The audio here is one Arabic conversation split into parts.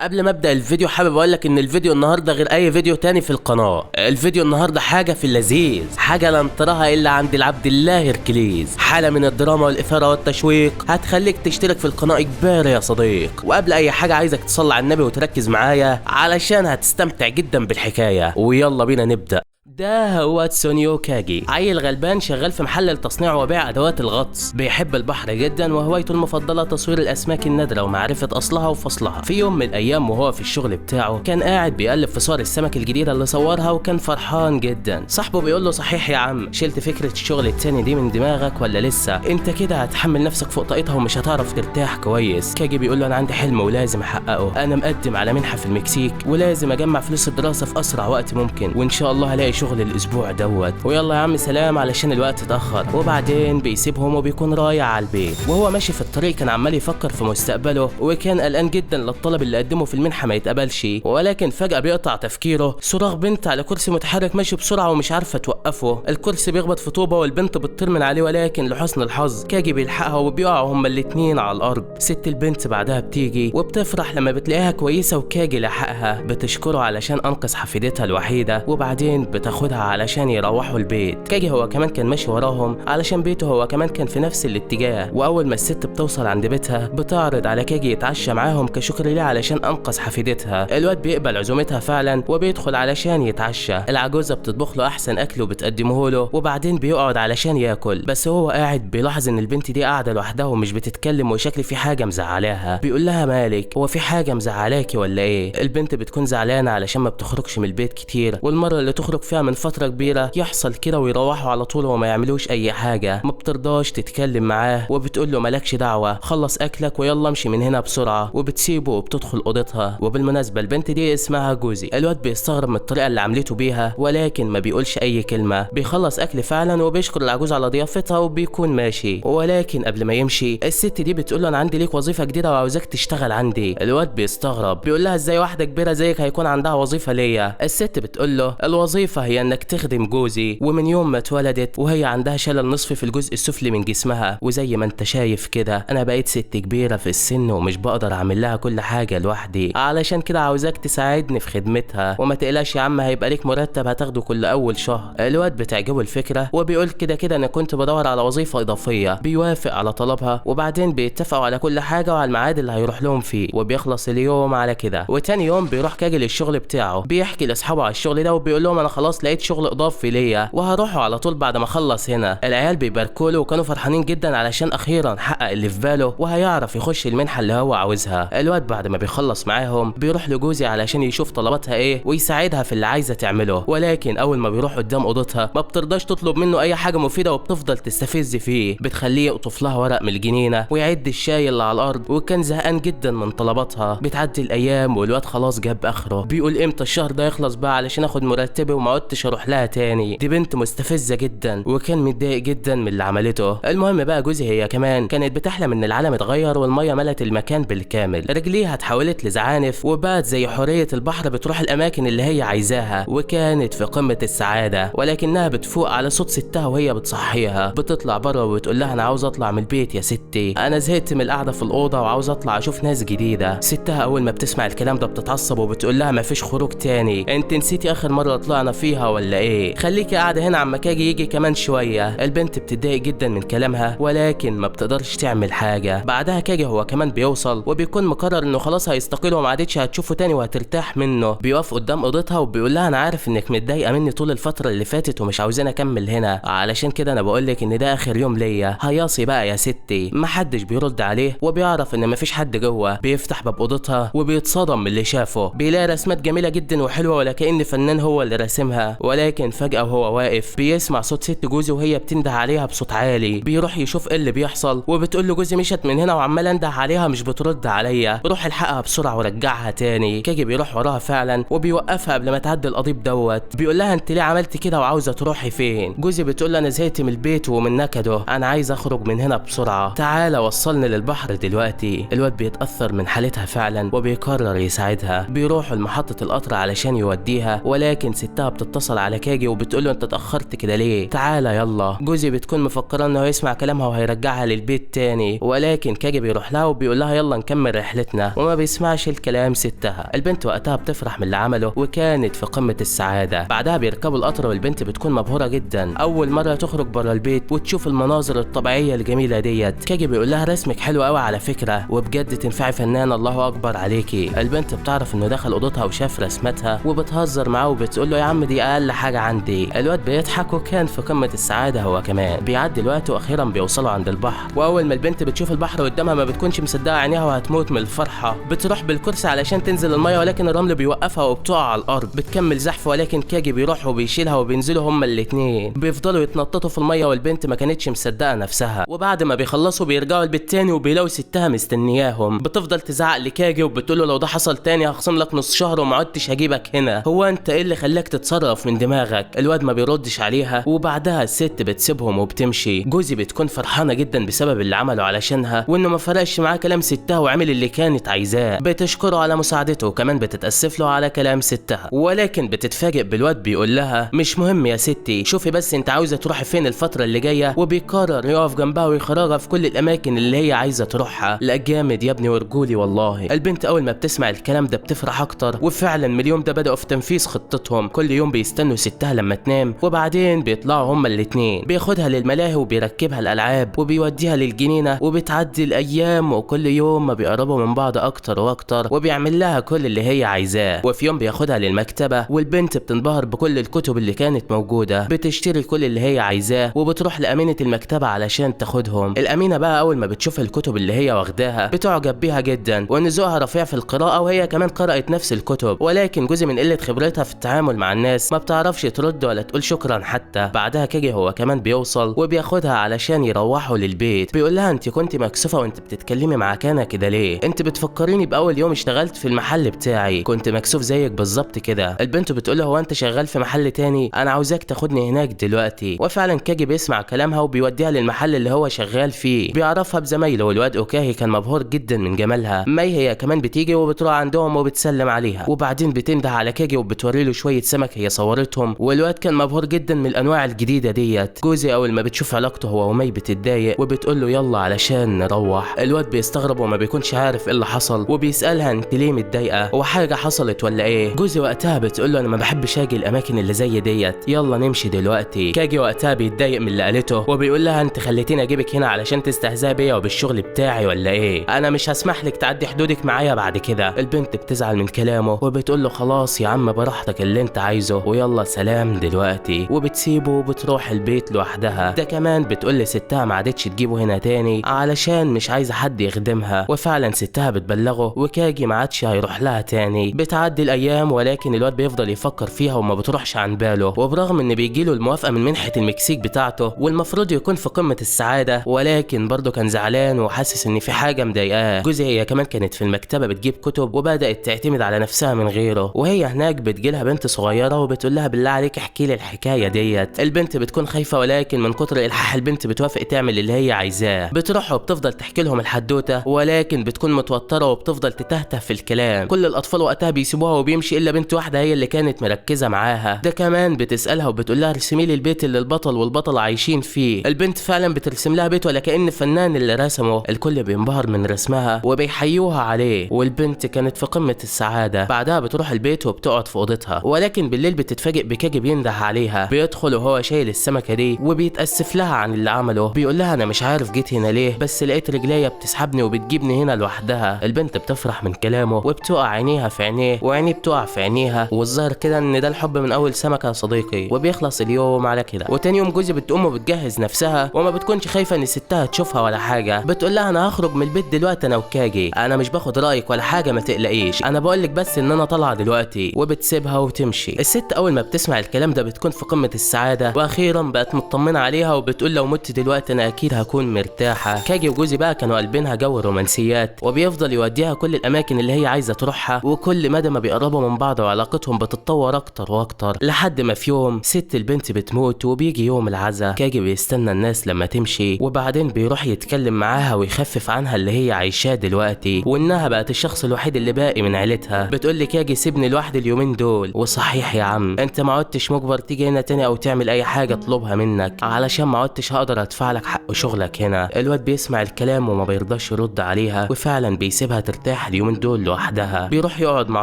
قبل ما ابدا الفيديو حابب اقول لك ان الفيديو النهارده غير اي فيديو تاني في القناه. الفيديو النهارده حاجه في اللذيذ، حاجه لن تراها الا عند العبد الله هركليز، حاله من الدراما والاثاره والتشويق هتخليك تشترك في القناه اجباري يا صديق. وقبل اي حاجه عايزك تصلي على النبي وتركز معايا علشان هتستمتع جدا بالحكايه، ويلا بينا نبدا. ده هو تسونيو كاجي، عيل غلبان شغال في محل لتصنيع وبيع ادوات الغطس، بيحب البحر جدا وهوايته المفضله تصوير الاسماك النادره ومعرفه اصلها وفصلها. في يوم من الايام وهو في الشغل بتاعه كان قاعد بيقلب في صور السمك الجديده اللي صورها وكان فرحان جدا. صاحبه بيقول له صحيح يا عم، شلت فكره الشغل التاني دي من دماغك ولا لسه؟ انت كده هتحمل نفسك فوق طاقتها ومش هتعرف ترتاح كويس. كاجي بيقول له انا عندي حلم ولازم احققه، انا مقدم على منحه في المكسيك ولازم اجمع فلوس الدراسه في اسرع وقت ممكن، وان شاء الله هلاقي شغل الاسبوع دوت. ويلا يا عم سلام علشان الوقت اتاخر. وبعدين بيسيبهم وبيكون رايح على البيت. وهو ماشي في الطريق كان عمال يفكر في مستقبله وكان قلقان جدا للطلب اللي قدمه في المنحه ما يتقبلش. ولكن فجاه بيقطع تفكيره صراخ بنت على كرسي متحرك ماشي بسرعه ومش عارفه توقفه. الكرسي بيخبط في طوبه والبنت بتطير من عليه، ولكن لحسن الحظ كاجي بيلحقها وبيقعوا هما الاتنين على الارض. ست البنت بعدها بتيجي وبتفرح لما بتلاقيها كويسه وكاجي لحقها، بتشكره علشان انقذ حفيدتها الوحيده، وبعدين بتاخدها علشان يروحوا البيت. كاجي هو كمان كان ماشي وراهم علشان بيته هو كمان كان في نفس الاتجاه. واول ما الست بتوصل عند بيتها بتعرض على كاجي يتعشى معاهم كشكر ليه علشان انقذ حفيدتها. الواد بيقبل عزومتها فعلا وبيدخل علشان يتعشى. العجوزه بتطبخ له احسن اكل وبتقدمه له، وبعدين بيقعد علشان ياكل. بس هو قاعد بيلاحظ ان البنت دي قاعده لوحدها ومش بتتكلم وشكل في حاجه مزعلاها. بيقول لها مالك، هو في حاجه مزعلاكي ولا ايه؟ البنت بتكون زعلانه علشان ما بتخرجش من البيت كتير، والمره اللي تخرج فيها من فتره كبيره يحصل كده ويروحوا على طول وما يعملوش اي حاجه. ما بترضاش تتكلم معاه وبتقول له مالكش دعوه، خلص اكلك ويلا امشي من هنا بسرعه، وبتسيبه وبتدخل اوضتها. وبالمناسبه البنت دي اسمها جوزي. الواد بيستغرب من الطريقه اللي عملته بيها ولكن ما بيقولش اي كلمه. بيخلص اكل فعلا وبيشكر العجوز على ضيافتها وبيكون ماشي. ولكن قبل ما يمشي الست دي بتقول له انا عندي ليك وظيفه جديده وعاوزاك تشتغل عندي. الواد بيستغرب بيقول لها ازاي واحده كبيره زيك هيكون عندها وظيفه ليا؟ الست بتقول له الوظيفه هي انك تخدم جوزي، ومن يوم ما اتولدت وهي عندها شلل نصفي في الجزء السفلي من جسمها، وزي ما انت شايف كده انا بقيت ست كبيره في السن ومش بقدر اعمل لها كل حاجه لوحدي، علشان كده عاوزاك تساعدني في خدمتها. وما تقلقش يا عم هيبقى ليك مرتب هتاخده كل اول شهر. الواد بتعجبه الفكره وبيقول كده كده انا كنت بدور على وظيفه اضافيه. بيوافق على طلبها وبعدين بيتفقوا على كل حاجه وعلى الميعاد اللي هيروح لهم فيه، وبيخلص اليوم على كده. وتاني يوم بيروح كاجي للشغل بتاعه، بيحكي لاصحابه على الشغل ده وبيقول لهم انا خلاص لقيت شغل اضافي ليا وهروحوا على طول بعد ما اخلص هنا. العيال بيباركوا له وكانوا فرحانين جدا علشان اخيرا حقق اللي في باله وهيعرف يخش المنحه اللي هو عاوزها. الواد بعد ما بيخلص معاهم بيروح لجوزي علشان يشوف طلباتها ايه ويساعدها في اللي عايزه تعمله. ولكن اول ما بيروح قدام اوضتها ما بترضاش تطلب منه اي حاجه مفيده وبتفضل تستفز فيه. بتخليه يقطف لها ورق من الجنينه ويعد الشاي اللي على الارض، وكان زهقان جدا من طلباتها. بتعدي الايام والواد خلاص جاب اخره، بيقول امتى الشهر ده يخلص بقى علشان اخد مرتبي وما عدتش اروح لها تاني. دي بنت مستفزه جدا وكان متضايق جدا من اللي عملته. المهم بقى جوزي هي كمان كانت بتحلم ان العالم اتغير والميه ملت المكان بالكامل، رجليها اتحولت لزعانف وبقت زي حوريه البحر بتروح الاماكن اللي هي عايزاها، وكانت في قمه السعاده. ولكنها بتفوق على صوت ستها وهي بتصحيها. بتطلع بره وبتقول لها انا عاوز اطلع من البيت يا ستي، انا زهقت من القعده في الاوضه وعاوز اطلع اشوف ناس جديده. ستها اول ما بتسمع الكلام ده بتتعصب وبتقول لها مفيش خروج تاني، انت نسيتي اخر مره طلعنا فيها ولا ايه؟ خليكي قاعده هنا عما كاجي يجي كمان شويه. البنت بتتضايق جدا من كلامها ولكن ما بتقدرش تعمل حاجه. بعدها كاجي هو كمان بيوصل وبيكون مقرر انه خلاص هيستقيل وما عادتش هتشوفه تاني وهترتاح منه. بيقف قدام اوضتها وبيقول لها انا عارف انك متضايقه مني طول الفتره اللي فاتت ومش عاوزاني اكمل هنا، علشان كده انا بقول لك ان ده اخر يوم ليا، هياصي بقى يا ستي. محدش بيرد عليه وبيعرف ان مفيش حد جوه. بيفتح باب اوضتها وبيتصدم من اللي شافه، بيلاقي رسمات جميله جدا وحلوه ولا كأن فنان هو اللي راسمها. ولكن فجاه وهو واقف بيسمع صوت ست جوزي وهي بتنده عليها بصوت عالي. بيروح يشوف ايه اللي بيحصل وبتقول له جوزي مشت من هنا وعمال انده عليها مش بترد عليا، روح الحقها بسرعه ورجعها تاني. كاجي بيروح وراها فعلا وبيوقفها قبل ما تعدي القضيب دوت. بيقول لها انت ليه عملتي كده وعاوزه تروحي فين؟ جوزي بتقول له انا زهقت من البيت ومن نكده، انا عايز اخرج من هنا بسرعه، تعالى وصلني للبحر دلوقتي. الواد بيتاثر من حالتها فعلا وبيقرر يساعدها. بيروحوا لمحطه القطر علشان يوديها، ولكن ستها بتتصل بتتصل على كاجي وبتقول له انت اتاخرت كده ليه؟ تعالى يلا. جوزي بتكون مفكره انه هيسمع كلامها وهيرجعها للبيت تاني، ولكن كاجي بيروح لها وبيقول لها يلا نكمل رحلتنا، وما بيسمعش الكلام ستها. البنت وقتها بتفرح من اللي عمله وكانت في قمه السعاده. بعدها بيركبوا القطر والبنت بتكون مبهوره جدا، اول مره تخرج بره البيت وتشوف المناظر الطبيعيه الجميله ديت. كاجي بيقول لها رسمك حلو قوي على فكره، وبجد تنفعي فنانه، الله اكبر عليكي. البنت بتعرف انه دخل اوضتها وشاف رسمتها وبتهزر معاه وبتقول له يا عم دي اقل حاجه عندي. الواد بيضحك وكان في قمه السعاده هو كمان. بيعدي الوقت واخيرا بيوصلوا عند البحر، واول ما البنت بتشوف البحر قدامها ما بتكونش مصدقه عينيها وهتموت من الفرحه. بتروح بالكرسي علشان تنزل الميه ولكن الرمل بيوقفها وبتقع على الارض. بتكمل زحف ولكن كاجي بيروح وبيشيلها وبينزلوا هما الاتنين. بيفضلوا يتنططوا في الميه والبنت ما كانتش مصدقه نفسها. وبعد ما بيخلصوا بيرجعوا البيت تاني وبيلاقوا ستها مستنياهم. بتفضل تزعق لكاجي وبتقول له لو ده حصل تاني هخصم لك نص شهر وما عدتش هجيبك هنا، هو انت ايه اللي خلاك تتصرف من دماغك؟ الواد ما بيردش عليها وبعدها الست بتسيبهم وبتمشي. جوزي بتكون فرحانه جدا بسبب اللي عمله علشانها وانه ما فرقش معاه كلام ستها وعمل اللي كانت عايزاه. بتشكره على مساعدته وكمان بتتاسف له على كلام ستها، ولكن بتتفاجئ بالواد بيقول لها مش مهم يا ستي، شوفي بس انت عاوزه تروحي فين الفتره اللي جايه، وبيقرر يقف جنبها ويخرجها في كل الاماكن اللي هي عايزه تروحها. لا جامد يا ابني ورجولي والله. البنت اول ما بتسمع الكلام ده بتفرح اكتر، وفعلا من اليوم ده بداوا في تنفيذ خطتهم. كل يوم بيستنوا ستها لما تنام وبعدين بيطلعوا هما الاتنين. بياخدها للملاهي وبيركبها الالعاب وبيوديها للجنينه، وبتعدي الايام وكل يوم ما بيقربوا من بعض اكتر واكتر، وبيعمل لها كل اللي هي عايزاه. وفي يوم بياخدها للمكتبه والبنت بتنبهر بكل الكتب اللي كانت موجوده. بتشتري كل اللي هي عايزاه وبتروح لامينه المكتبه علشان تاخدهم. الامينه بقى اول ما بتشوف الكتب اللي هي واخداها بتعجب بيها جدا، وان ذوقها رفيع في القراءه وهي كمان قرأت نفس الكتب. ولكن جوزي من قله خبرتها في التعامل مع الناس ما بتعرفش ترد ولا تقول شكرا حتى. بعدها كاجي هو كمان بيوصل وبياخدها علشان يروحوا للبيت. بيقول لها انت كنت مكسوفه وانت بتتكلمي مع كانا كده ليه؟ انت بتفكريني باول يوم اشتغلت في المحل بتاعي، كنت مكسوف زيك بالظبط كده. البنت بتقول له هو انت شغال في محل تاني؟ انا عاوزاك تاخدني هناك دلوقتي. وفعلا كاجي بيسمع كلامها وبيوديها للمحل اللي هو شغال فيه. بيعرفها بزمايله، والواد اوكاهي كان مبهور جدا من جمالها. ماي هي كمان بتيجي وبتروح عندهم وبتسلم عليها، وبعدين بتنده على كاجي وبتوري له شويه سمك هي صورتهم، والواد كان مبهور جدا من الانواع الجديده ديت. جوزي اول ما بتشوف علاقته هو وماي بتتضايق وبتقول له يلا علشان نروح. الواد بيستغرب وما بيكونش عارف ايه اللي حصل وبيسالها انت ليه متضايقه؟ وحاجه حصلت ولا ايه؟ جوزي وقتها بتقول له انا ما بحبش اجي الاماكن اللي زي ديت، يلا نمشي دلوقتي. كاجي وقتها بيتضايق من اللي قالته وبيقول لها انت خليتيني اجيبك هنا علشان تستهزئي بيا وبالشغل بتاعي ولا ايه؟ انا مش هسمح لك تعدي حدودك معايا بعد كده. البنت بتزعل من كلامه وبتقول له خلاص يا عم براحتك اللي انت عايزه ويلا سلام دلوقتي، وبتسيبه وبتروح البيت لوحدها. ده كمان بتقول لستها ما عادتش تجيبه هنا تاني علشان مش عايزه حد يخدمها. وفعلا ستها بتبلغه وكاجي ما عادش هيروح لها تاني. بتعدي الايام ولكن الواد بيفضل يفكر فيها وما بتروحش عن باله، وبرغم ان بيجيله الموافقه من منحه المكسيك بتاعته والمفروض يكون في قمه السعاده، ولكن برضه كان زعلان وحاسس ان في حاجه مضايقاه. جوزي هي كمان كانت في المكتبه بتجيب كتب وبدات تعتمد على نفسها من غيره، وهي هناك بتجيلها بنت صغيره وبتقول لها بالله عليك احكي لي الحكايه ديت. البنت بتكون خايفه ولكن من كتر الحاح البنت بتوافق تعمل اللي هي عايزاه. بتروح وبتفضل تحكي لهم الحدوته ولكن بتكون متوتره وبتفضل تتهته في الكلام. كل الاطفال وقتها بيسيبوها وبيمشي الا بنت واحده هي اللي كانت مركزه معاها. ده كمان بتسالها وبتقول لها ارسمي لي البيت اللي البطل والبطله عايشين فيه. البنت فعلا بترسم لها بيت ولا كأن فنان اللي رسمه. الكل بينبهر من رسمها وبيحيوها عليه، والبنت كانت في قمه السعاده. بعدها بتروح البيت وبتقعد في اوضتها، ولكن بالليل بتتفاجئ بكاجي بينده عليها. بيدخل وهو شايل السمكه دي وبيتاسف لها عن اللي عمله. بيقول لها انا مش عارف جيت هنا ليه، بس لقيت رجليا بتسحبني وبتجيبني هنا لوحدها. البنت بتفرح من كلامه وبتقع عينيها في عينيه وعينيه بتقع في عينيها، والظاهر كده ان ده الحب من اول سمكه يا صديقي. وبيخلص اليوم على كده. وتاني يوم جوزي بتقوم وبتجهز نفسها وما بتكونش خايفه ان ستها تشوفها ولا حاجه. بتقول لها انا هخرج من البيت دلوقتي انا وكاجي، انا مش باخد رايك ولا حاجه ما تقلقيش، انا بقول لك بس ان انا طالعه دلوقتي. وبتسيبها وتمشي. الست اول ما بتسمع الكلام ده بتكون في قمه السعاده واخيرا بقت مطمنه عليها وبتقول لو مت دلوقتي انا اكيد هكون مرتاحه. كاجي وجوزي بقى كانوا قلبينها جو رومانسيات وبيفضل يوديها كل الاماكن اللي هي عايزه تروحها، وكل مدى ما بيقربوا من بعض وعلاقتهم بتتطور اكتر واكتر لحد ما في يوم ست البنت بتموت وبيجي يوم العزاء. كاجي بيستنى الناس لما تمشي وبعدين بيروح يتكلم معاها ويخفف عنها اللي هي عايشاه دلوقتي وانها بقت الشخص الوحيد اللي باقي من عيلتها. بتقول لي كاجي سيبني لوحدي اليومين دول. وصحيح يا عم انت ما عدتش مجبر تيجي هنا تاني او تعمل اي حاجه اطلبها منك، علشان ما عدتش هقدر ادفع لك حق شغلك هنا. الواد بيسمع الكلام وما بيرضاش يرد عليها، وفعلا بيسيبها ترتاح اليومين دول لوحدها. بيروح يقعد مع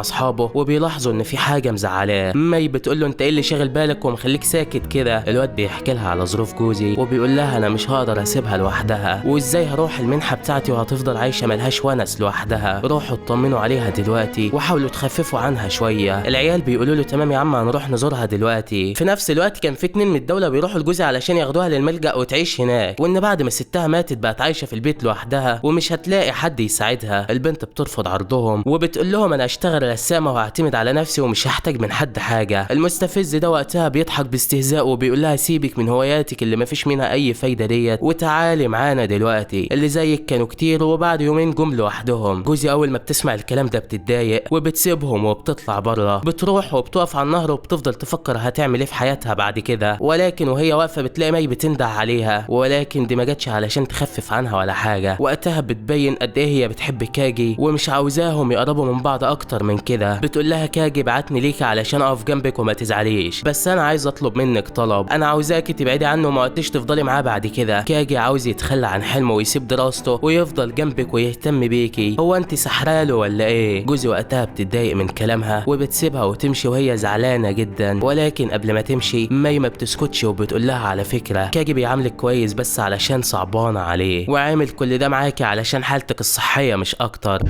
اصحابه وبيلاحظوا ان في حاجه مزعلاه. مي بتقول له انت ايه اللي شاغل بالك ومخليك ساكت كده؟ الواد بيحكي لها على ظروف جوزي وبيقول لها انا مش هقدر اسيبها لوحدها، وازاي هروح المنحه بتاعتي وهتفضل عايشه ملهاش ونس لوحدها. روحوا اطمنوا عليها دلوقتي وحاولوا تخففوا عنها شويه. العيال بيقولوا له تمام يا عم هنروح نزورها دلوقتي. في نفس الوقت كان في 2 من الدوله بيروحوا لجوزي علشان ياخدوها للملجأ وتعيش هناك، وان بعد ما ستها ماتت بقت عايشه في البيت لوحدها ومش هتلاقي حد يساعدها. البنت بترفض عرضهم وبتقول لهم انا اشتغل رسامه وهعتمد على نفسي ومش هحتاج من حد حاجه. المستفز ده وقتها بيضحك باستهزاء وبيقول لها سيبك من هواياتك اللي مفيش منها اي فايده ديت وتعالي معانا دلوقتي، اللي زيك كانوا كتير وبعد يومين جم لوحدهم. جوزي اول ما بتسمع الكلام ده بتتضايق وبتسيبهم وبتطلع بره. بتروح وبتقف على النهر وبتفضل تفكر هتعمل ايه في حياتها بعد كده، ولكن وهي واقفه بتلاقي مي بتنده عليها، ولكن دي ما جاتش علشان تخفف عنها ولا حاجه. وقتها بتبين قد ايه هي بتحب كاجي ومش عاوزاهم يقربوا من بعض اكتر من كده. بتقول لها كاجي بعتني ليكي علشان اقف جنبك وما تزعليش، بس انا عايز اطلب منك طلب، انا عاوزاكي تبعدي عنه وما عدتش تفضلي معاه بعد كده. كاجي عاوز يتخلى عن حلمه ويسيب دراسته ويفضل جنبك ويهتم بيكي، هو انت سحراله ولا ايه؟ جوزي وقتها بتتضايق من كلامها وبتسيبها وتمشي وهي زعلانه جدا. ولكن قبل ما تمشي مي ما بتسكتش وبتقول لها على فكره كاجي بيعاملك كويس بس علشان صعبانه عليه، وعامل كل ده معاكي علشان حالتك الصحيه مش اكتر.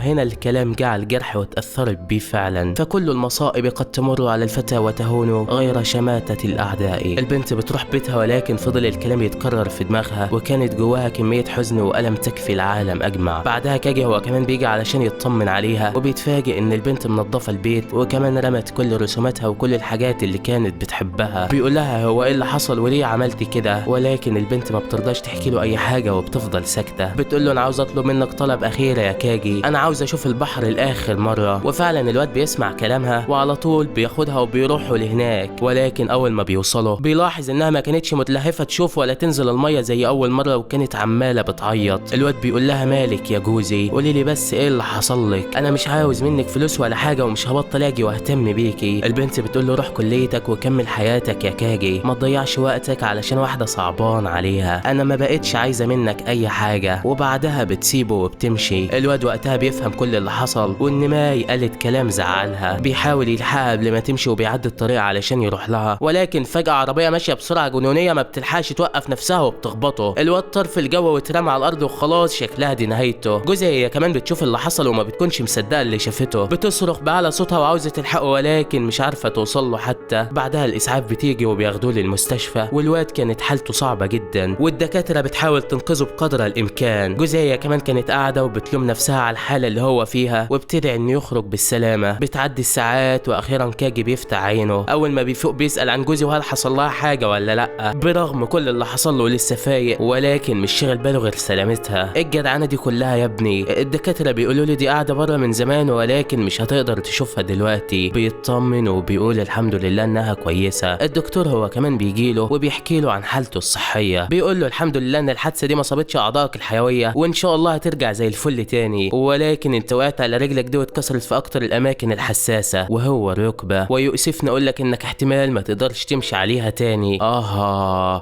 هنا الكلام جعل جرح وتأثرت بيه فعلا. فكل المصائب قد تمر على الفتى وتهون غير شماتة الأعداء. البنت بتروح بيتها ولكن فضل الكلام يتكرر في دماغها وكانت جواها كمية حزن وألم تكفي العالم أجمع. بعدها كاجي هو كمان بيجي علشان يطمن عليها وبيتفاجئ إن البنت منظفة البيت وكمان رمت كل رسوماتها وكل الحاجات اللي كانت بتحبها. بيقول لها هو إيه اللي حصل وليه عملتي كده؟ ولكن البنت ما بترضاش تحكي له أي حاجة وبتفضل ساكتة. بتقول له أنا عاوز أطلب منك طلب أخير يا كاجي، انا عاوز اشوف البحر لاخر مره. وفعلا الواد بيسمع كلامها وعلى طول بياخدها وبيروحوا لهناك. ولكن اول ما بيوصلوا بيلاحظ انها ما كانتش متلهفه تشوف ولا تنزل الميه زي اول مره وكانت عماله بتعيط. الواد بيقول لها مالك يا جوزي؟ قولي لي بس ايه اللي حصل لك، انا مش عاوز منك فلوس ولا حاجه ومش هبطل اجي واهتم بيكي. البنت بتقول له روح كليتك وكمل حياتك يا كاجي، ما تضيعش وقتك علشان واحده صعبان عليها، انا ما بقتش عايزه منك اي حاجه. وبعدها بتسيبه وبتمشي. الواد وقتها بيفهم كل اللي حصل وان ماي قالت كلام زعلها. بيحاول يلحقها قبل ما تمشي وبيعدي الطريق علشان يروح لها، ولكن فجأة عربية ماشية بسرعة جنونية ما بتلحقش توقف نفسها وبتخبطه. الواد طار في الجو واترمى على الارض وخلاص شكلها دي نهايته. جوزها هي كمان بتشوف اللي حصل وما بتكونش مصدقة اللي شافته، بتصرخ بأعلى صوتها وعاوزة تلحقه ولكن مش عارفة توصل له حتى. بعدها الاسعاف بتيجي وبياخدوه للمستشفى والواد كانت حالته صعبة جدا والدكاترة بتحاول تنقذه بقدر الامكان. جوزها هي كمان كانت قاعدة وبتلوم نفسها على الحالة اللي هو فيها وبتدعي انه يخرج بالسلامه. بتعدي الساعات واخيرا كاجي بيفتح عينه. اول ما بيفوق بيسال عن جوزي وهل حصل لها حاجه ولا لا. برغم كل اللي حصل له لسه فايق ولكن مش شاغل باله غير سلامتها. ايه الجدعنه دي كلها يا ابني؟ الدكاتره بيقولوا لي دي قاعده بره من زمان ولكن مش هتقدر تشوفها دلوقتي. بيطمن وبيقول الحمد لله انها كويسه. الدكتور هو كمان بيجي له وبيحكي له عن حالته الصحيه. بيقول له الحمد لله ان الحادثه دي ما صابتش اعضائك الحيويه وان شاء الله هترجع زي الفل تاني، ولكن انت وقعت على رجلك دي واتكسرت في اكتر الاماكن الحساسه وهو الركبه، ويؤسفني اقول لك انك احتمال ما تقدرش تمشي عليها تاني.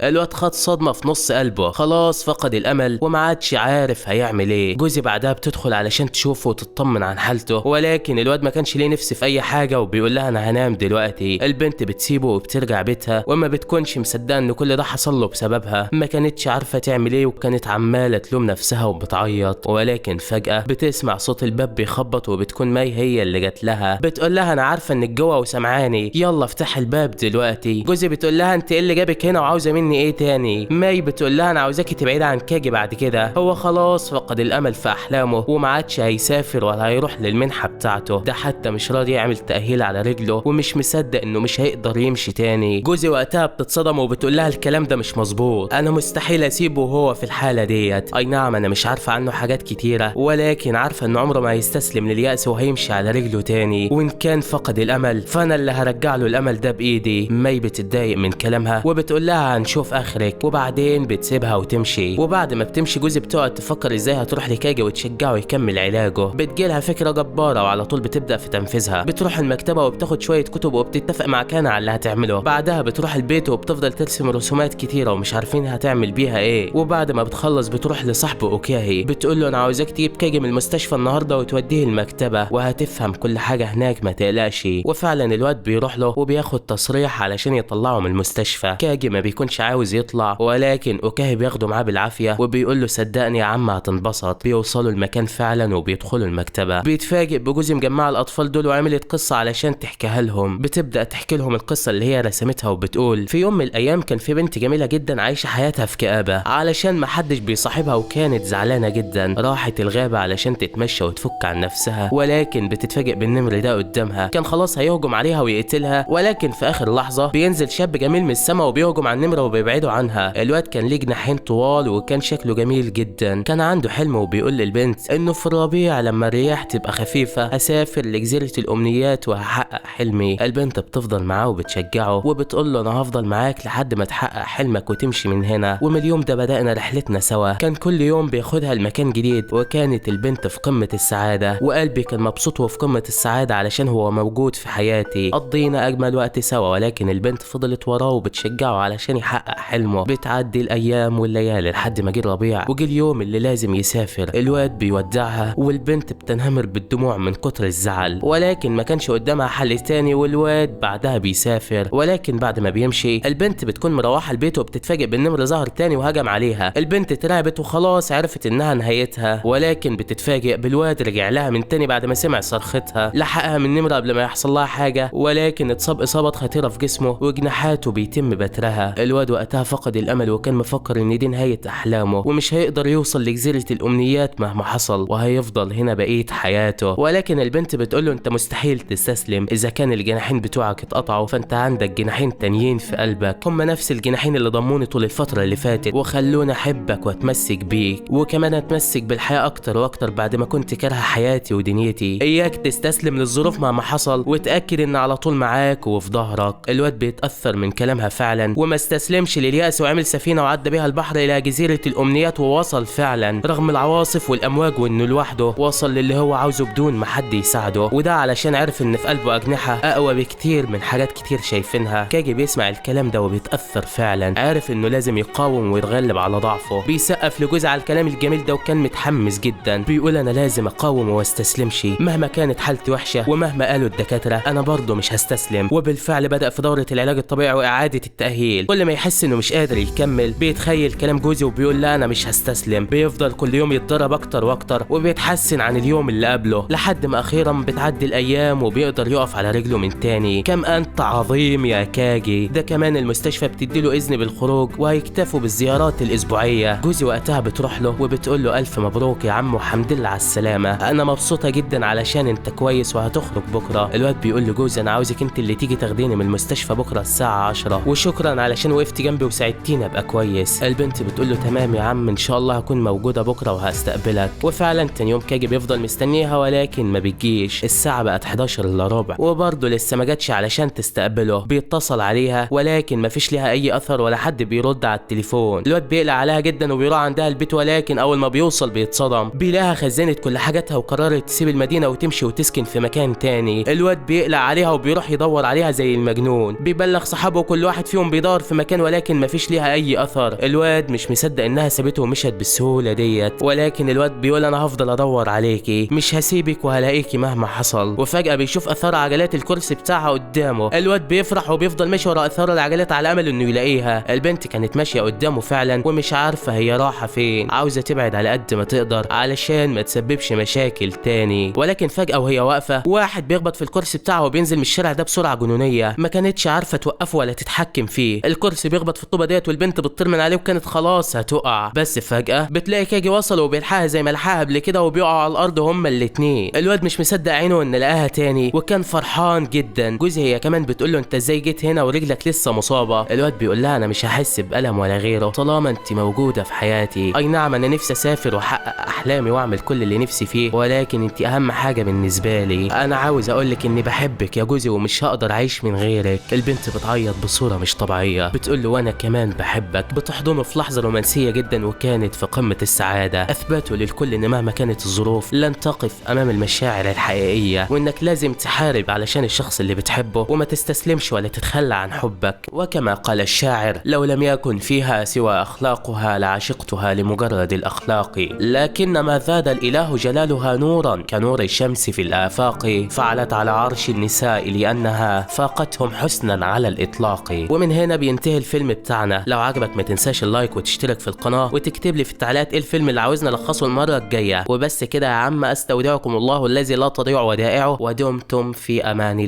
الواد خد صدمه في نص قلبه، خلاص فقد الامل وما عادش عارف هيعمل ايه. جوزي بعدها بتدخل علشان تشوفه وتطمن عن حالته ولكن الواد ما كانش ليه نفس في اي حاجه وبيقول لها انا هنام دلوقتي. البنت بتسيبه وبترجع بيتها وما بتكونش مصدقه ان كل ده حصل له بسببها. ما كانتش عارفه تعمل ايه وكانت عماله تلوم نفسها وبتعيط. ولكن فجاه بتسمع صوت الباب بيخبط وبتكون ماي هي اللي جت لها. بتقول لها انا عارفه انك جوه وسامعاني، يلا افتح الباب دلوقتي. جوزي بتقول لها انت ايه اللي جابك هنا وعاوزه مني ايه تاني؟ ماي بتقول لها انا عاوزاكي تبعدي عن كاجي بعد كده، هو خلاص فقد الامل في احلامه وما عادش هيسافر ولا هيروح للمنحه بتاعته، ده حتى مش راضي يعمل تاهيل على رجله ومش مصدق انه مش هيقدر يمشي تاني. جوزي وقتها بتتصدم وبتقول لها الكلام ده مش مظبوط، انا مستحيل اسيبه وهو في الحاله ديت. اي نعم انا مش عارفه عنه حاجات كتيره ولكن عارفه ان عمره ما هيستسلم لليأس وهيمشي على رجله تاني، وان كان فقد الامل فانا اللي هرجع له الامل ده بايدي. مي بتتضايق من كلامها وبتقول لها هنشوف اخرك، وبعدين بتسيبها وتمشي. وبعد ما بتمشي جوزي بتقعد تفكر ازاي هتروح لكاجي وتشجعه يكمل علاجه. بتجيلها فكره جباره وعلى طول بتبدا في تنفيذها. بتروح المكتبه وبتاخد شويه كتب وبتتفق مع كانا على اللي هتعمله. بعدها بتروح البيت وبتفضل ترسم رسومات كتيره ومش عارفين هتعمل بيها ايه. وبعد ما بتخلص بتروح لصاحبه اوكاهي بتقول له انا عاوزاك تجيب كاجي من المستشفى النهارده وتوديه المكتبه وهتفهم كل حاجه هناك ما تقلقش. وفعلا الواد بيروح له وبياخد تصريح علشان يطلعه من المستشفى. كاجي ما بيكونش عاوز يطلع ولكن اوكاهي بياخده معاه بالعافيه وبيقول له صدقني يا عم هتنبسط. بيوصلوا المكان فعلا وبيدخلوا المكتبه. بيتفاجئ بجوزي مجمع الاطفال دول وعملت قصه علشان تحكيها لهم. بتبدا تحكي لهم القصه اللي هي رسمتها وبتقول في يوم من الايام كان في بنت جميله جدا عايشه حياتها في كآبه علشان ما حدش بيصاحبها وكانت زعلانه جدا. راحت الغابه علشان تتمشى وتفك عن نفسها ولكن بتتفاجئ بالنمر ده قدامها. كان خلاص هيهجم عليها ويقتلها ولكن في اخر لحظه بينزل شاب جميل من السماء وبيهجم على النمره وبيبعده عنها. الواد كان ليه جناحين طوال وكان شكله جميل جدا. كان عنده حلم وبيقول للبنت انه في الربيع لما الرياح تبقى خفيفه هسافر لجزيره الامنيات وهحقق حلمي. البنت بتفضل معاه وبتشجعه وبتقول له انا هفضل معاك لحد ما تحقق حلمك وتمشي من هنا. ومن اليوم ده بدأنا رحلتنا سوا. كان كل يوم بياخدها لمكان جديد وكانت البنت في قمه السعاده وقلبي كان مبسوط وفي قمه السعاده علشان هو موجود في حياتي. قضينا اجمل وقت سوا ولكن البنت فضلت وراه وبتشجعه علشان يحقق حلمه. بتعدي الايام والليالي لحد ما جه الربيع وجه اليوم اللي لازم يسافر. الواد بيودعها والبنت بتنهمر بالدموع من كتر الزعل ولكن ما كانش قدامها حل تاني والواد بعدها بيسافر. ولكن بعد ما بيمشي البنت بتكون مروحه البيت وبتتفاجئ بالنمر ظهر تاني وهجم عليها. البنت اترعبت وخلاص عرفت انها نهايتها ولكن بتتفاجئ بالواد رجع لها من تاني بعد ما سمع صرختها. لحقها من النمر قبل ما يحصل لها حاجه ولكن اتصاب اصابه خطيره في جسمه وجناحاته بيتم بترها. الواد وقتها فقد الامل وكان مفكر ان دي نهايه احلامه ومش هيقدر يوصل لجزيره الامنيات مهما حصل وهيفضل هنا بقيه حياته. ولكن البنت بتقول له انت مستحيل تستسلم. اذا كان الجناحين بتوعك اتقطعوا فانت عندك جناحين تانيين في قلبك هم نفس الجناحين اللي ضموني طول الفتره اللي فاتت وخلوني احبك واتمسك بيك وكمان اتمسك بالحياه اكتر واكتر بعد ما كنت كارهه حياتي ودنيتي. اياك تستسلم للظروف مهما حصل وتاكد ان على طول معاك وفي ظهرك. الواد بيتاثر من كلامها فعلا وما استسلمش لليأس وعمل سفينه وعدى بيها البحر الى جزيره الامنيات ووصل فعلا رغم العواصف والامواج وانه لوحده وصل للي هو عاوزه بدون ما حد يساعده. وده علشان عرف ان في قلبه اجنحه اقوى بكتير من حاجات كتير شايفينها. كاجي بيسمع الكلام ده وبيتاثر فعلا. عارف انه لازم يقاوم ويتغلب على ضعفه. بيسقف لجوزه على الكلام الجميل ده وكان متحمس جدا. بيقول انا لازم اقاوم وما استسلمش مهما كانت حالتي وحشه ومهما قالوا الدكاتره انا برضه مش هستسلم. وبالفعل بدأ في دورة العلاج الطبيعي وإعادة التأهيل. كل ما يحس إنه مش قادر يكمل بيتخيل كلام جوزي وبيقول لا أنا مش هستسلم. بيفضل كل يوم يتدرب أكتر وأكتر وبيتحسن عن اليوم اللي قبله لحد ما أخيرا بتعدي الأيام وبيقدر يقف على رجله من تاني. كم أنت عظيم يا كاجي. ده كمان المستشفى بتديله إذن بالخروج وهيكتفوا بالزيارات الأسبوعية. جوزي وقتها بتروح له وبتقول له ألف مبروك يا عم وحمد لله على السلامة. أنا مبسوطة جدا علشان أنت كويس وهتخرج بكرة. الواد بيقول لجوزي أنا عاوزك أنت اللي تيجي تاخديني من المستشفى بكره الساعه 10 وشكرا علشان وقفت جنبي وساعدتيني ابقى كويس. البنت بتقول له تمام يا عم ان شاء الله هكون موجوده بكره وهستقبلك. وفعلا تاني يوم كاجي بيفضل مستنيها ولكن ما بتجيش. الساعه بقت 11 الا ربع وبرضه لسه ما جاتش علشان تستقبله. بيتصل عليها ولكن ما فيش ليها اي اثر ولا حد بيرد على التليفون. الواد بيقلق عليها جدا وبيروح عندها البيت ولكن اول ما بيوصل بيتصدم. بيلاقيها خزنت كل حاجاتها وقررت تسيب المدينه وتمشي وتسكن في مكان تاني. الواد بيقلق عليها وبيروح يدور عليها زي المجنون. بيبلغ صحابه وكل واحد فيهم بيدور في مكان ولكن مفيش ليها اي اثر. الواد مش مصدق انها سابته ومشت بالسهوله ديت ولكن الواد بيقول انا هفضل ادور عليكي مش هسيبك وهلاقيكي مهما حصل. وفجاه بيشوف اثار عجلات الكرسي بتاعها قدامه. الواد بيفرح وبيفضل ماشي ورا اثار العجلات على امل انه يلاقيها. البنت كانت ماشيه قدامه فعلا ومش عارفه هي رايحه فين. عاوزه تبعد على قد ما تقدر علشان ما تسببش مشاكل تاني. ولكن فجاه وهي واقفه واحد بيخبط في الكرسي بتاعه وبينزل من الشارع ده بسرعه جنونيه. ما كانتش عارفه توقفه ولا تتحكم فيه. الكرسي بيخبط في الطوبه ديت والبنت بتطير من عليه وكانت خلاص هتقع. بس فجاه بتلاقي كاجي وصل وبيلحقها زي ما لحقها قبل كده وبيقعوا على الارض هما الاتنين. الواد مش مصدق عينه ان لقاها تاني وكان فرحان جدا. جوزي هي كمان بتقول له انت ازاي جيت هنا ورجلك لسه مصابه. الواد بيقول لها انا مش هحس بألم ولا غيره طالما انت موجوده في حياتي. اي نعم انا نفسي اسافر واحقق احلامي قدامي واعمل كل اللي نفسي فيه، ولكن انت اهم حاجه بالنسبه لي. انا عاوز اقولك اني بحبك يا جوزي ومش هقدر اعيش من غيرك. البنت بتعيط بصوره مش طبيعيه، بتقول له وانا كمان بحبك. بتحضنه في لحظه رومانسيه جدا وكانت في قمه السعاده. اثبتوا للكل ان مهما كانت الظروف لن تقف امام المشاعر الحقيقيه، وانك لازم تحارب علشان الشخص اللي بتحبه وما تستسلمش ولا تتخلى عن حبك. وكما قال الشاعر: لو لم يكن فيها سوى اخلاقها لعشقتها لمجرد الاخلاق، لكن ما زاد الاله جلالها نورا كنور الشمس في الافاق، فعلت على عرش النساء لانها فاقتهم حسنا على الاطلاق. ومن هنا بينتهي الفيلم بتاعنا. لو عجبك ما تنساش اللايك وتشترك في القناه وتكتب لي في التعليقات ايه الفيلم اللي عاوزنا نلخصه المره الجايه. وبس كده يا عم، استودعكم الله الذي لا تضيع ودائعه، ودمتم في امان الله.